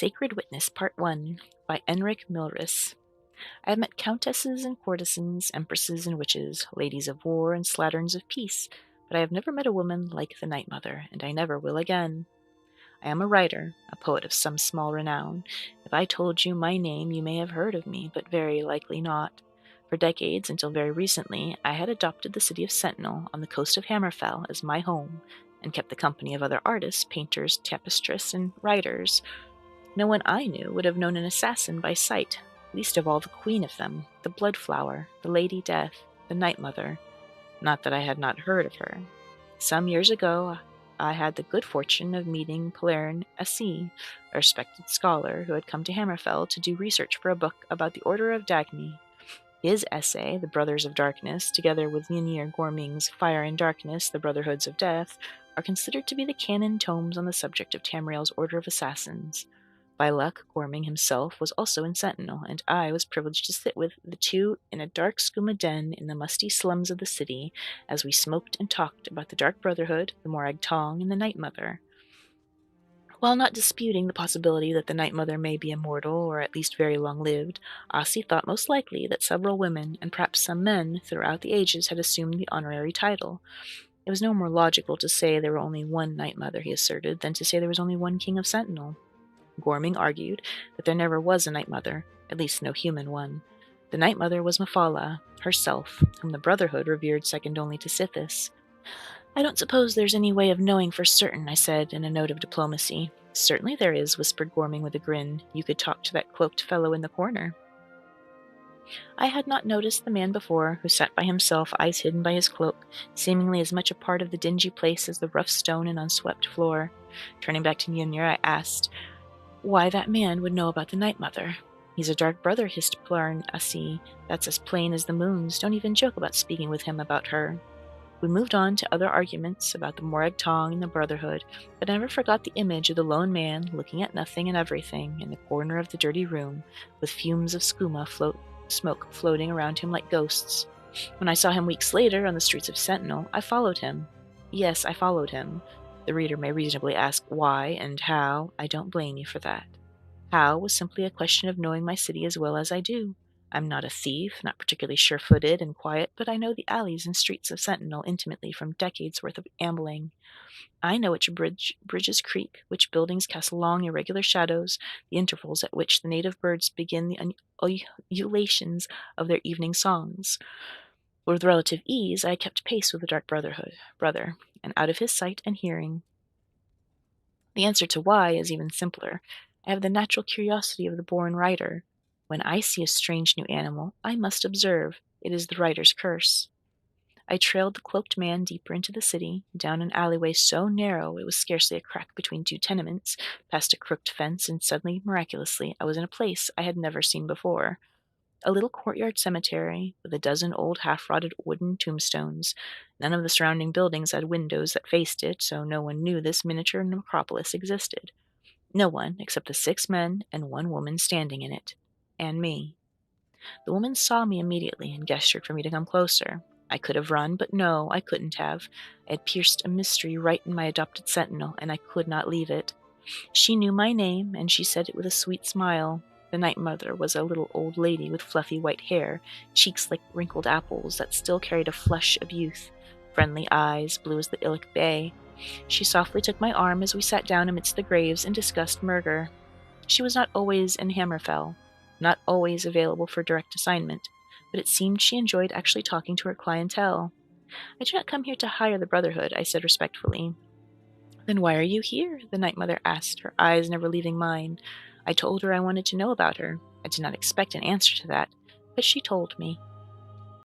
Sacred Witness Part 1 by Enric Milris. I have met countesses and courtesans, empresses and witches, ladies of war and slatterns of peace, but I have never met a woman like the Night Mother, and I never will again. I am a writer, a poet of some small renown. If I told you my name, you may have heard of me, but very likely not. For decades, until very recently, I had adopted the city of Sentinel on the coast of Hammerfell as my home, and kept the company of other artists, painters, tapestrists, and writers. No one I knew would have known an assassin by sight, least of all the queen of them, the Bloodflower, the Lady Death, the Night Mother. Not that I had not heard of her. Some years ago, I had the good fortune of meeting Pelern Assi, a respected scholar who had come to Hammerfell to do research for a book about the Order of Dagny. His essay, The Brothers of Darkness, together with Mjolnir Gorming's Fire and Darkness, The Brotherhoods of Death, are considered to be the canon tomes on the subject of Tamriel's Order of Assassins. By luck, Gorming himself was also in Sentinel, and I was privileged to sit with the two in a dark skooma den in the musty slums of the city as we smoked and talked about the Dark Brotherhood, the Morag Tong, and the Night Mother. While not disputing the possibility that the Night Mother may be immortal, or at least very long-lived, Ossie thought most likely that several women, and perhaps some men, throughout the ages had assumed the honorary title. It was no more logical to say there were only one Night Mother, he asserted, than to say there was only one King of Sentinel. Gorming argued that there never was a Night Mother, at least no human one. The Night Mother was Mephala, herself, whom the Brotherhood revered second only to Sithis. I don't suppose there's any way of knowing for certain, I said, in a note of diplomacy. Certainly there is, whispered Gorming with a grin. You could talk to that cloaked fellow in the corner. I had not noticed the man before, who sat by himself, eyes hidden by his cloak, seemingly as much a part of the dingy place as the rough stone and unswept floor. Turning back to Mjolnir, I asked why that man would know about the Night Mother. He's a dark brother, hissed Pelern Assi. That's as plain as the moons. Don't even joke about speaking with him about her. We moved on to other arguments about the Morag Tong and the Brotherhood, but I never forgot the image of the lone man looking at nothing and everything in the corner of the dirty room, with fumes of smoke floating around him like ghosts. When I saw him weeks later on the streets of Sentinel, I followed him. Yes, I followed him. The reader may reasonably ask why and how. I don't blame you for that. How was simply a question of knowing my city as well as I do. I'm not a thief, not particularly sure-footed and quiet, but I know the alleys and streets of Sentinel intimately from decades' worth of ambling. I know which bridges creak, which buildings cast long, irregular shadows, the intervals at which the native birds begin the ululations of their evening songs. With relative ease, I kept pace with the Dark Brother, and out of his sight and hearing. The answer to why is even simpler. I have the natural curiosity of the born writer. When I see a strange new animal, I must observe. It is the writer's curse. I trailed the cloaked man deeper into the city, down an alleyway so narrow it was scarcely a crack between two tenements, past a crooked fence, and suddenly, miraculously, I was in a place I had never seen before. A little courtyard cemetery, with a dozen old half-rotted wooden tombstones. None of the surrounding buildings had windows that faced it, so no one knew this miniature necropolis existed. No one, except the 6 men and 1 woman standing in it. And me. The woman saw me immediately and gestured for me to come closer. I could have run, but no, I couldn't have. I had pierced a mystery right in my adopted sentinel, and I could not leave it. She knew my name, and she said it with a sweet smile. The Night Mother was a little old lady with fluffy white hair, cheeks like wrinkled apples that still carried a flush of youth, friendly eyes, blue as the Illic Bay. She softly took my arm as we sat down amidst the graves and discussed murder. She was not always in Hammerfell, not always available for direct assignment, but it seemed she enjoyed actually talking to her clientele. I do not come here to hire the Brotherhood, I said respectfully. Then why are you here? The Night Mother asked, her eyes never leaving mine. I told her I wanted to know about her. I did not expect an answer to that, but she told me.